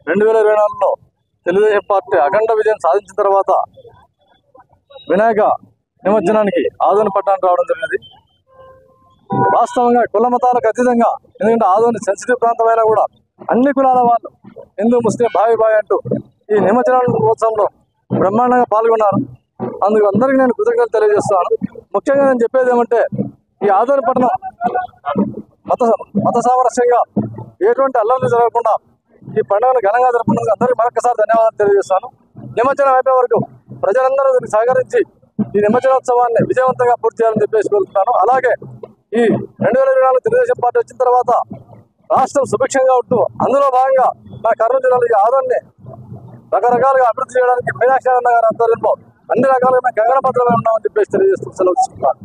2024లో Telugu Desam party అఖండ విజయం సాధించిన తర్వాత వినాయక నిమజ్జనానికి ఆదోని పట్టణానికి రావడం జరిగింది. వాస్తవంగా కుల మతాలకు అతీతంగా, ఎందుకంటే ఆదోని సెన్సిటివ్ ప్రాంతమైనా కూడా అన్ని కులాల వాళ్ళు హిందూ ముస్లిం భావి అంటూ ఈ నిమజ్జనోత్సవంలో బ్రహ్మాండంగా పాల్గొన్నారు. అందుకు అందరికీ నేను కృతజ్ఞతలు తెలియజేస్తున్నాను. ముఖ్యంగా నేను చెప్పేది ఏమంటే, ఈ ఆదోని పట్టణం మత సామరస్యంగా ఎటువంటి అల్లర్లు జరగకుండా ఈ పండుగను ఘనంగా జరుపుకున్నందుకు అందరికీ మరొకసారి ధన్యవాదాలు తెలియజేస్తాను. నిమజ్జనం అయిపోయే వరకు ప్రజలందరూ దీనికి సహకరించి ఈ నిమజ్జనోత్సవాన్ని విజయవంతంగా పూర్తి చేయాలని చెప్పేసి కోరుతున్నాను. అలాగే ఈ 2024 తెలుగుదేశం పార్టీ వచ్చిన తర్వాత రాష్ట్రం సుభిక్షంగా ఉంటూ అందులో భాగంగా మా కర్నూలు జిల్లాలో ఈ ఆదోని రకరకాలుగా అభివృద్ధి చేయడానికి మీనాక్షి అన్న గారి ఆధ్వర్యంలో అన్ని రకాలుగా మేము గగనపత్రమే ఉన్నామని చెప్పేసి తెలియజేస్తూ సెలవు తీసుకుంటాను.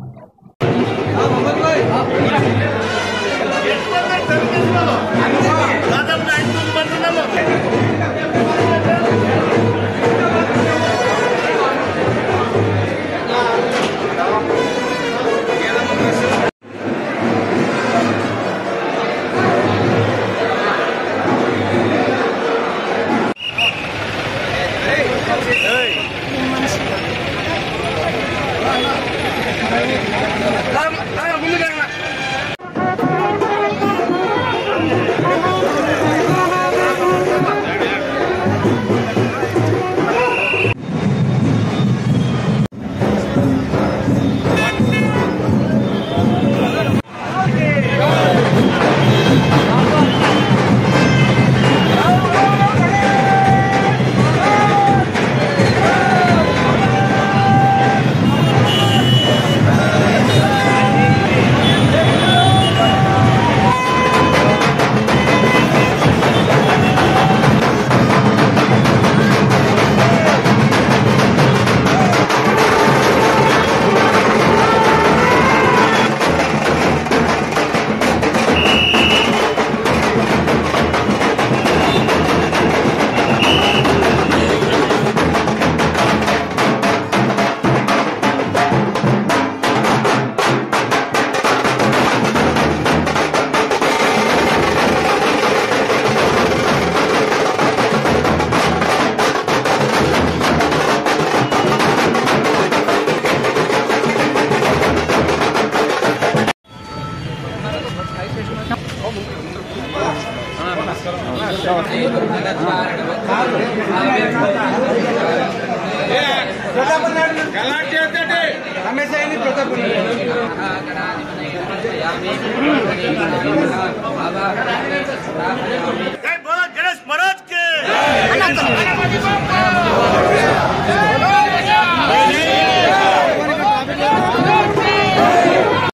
गणेश महाराज के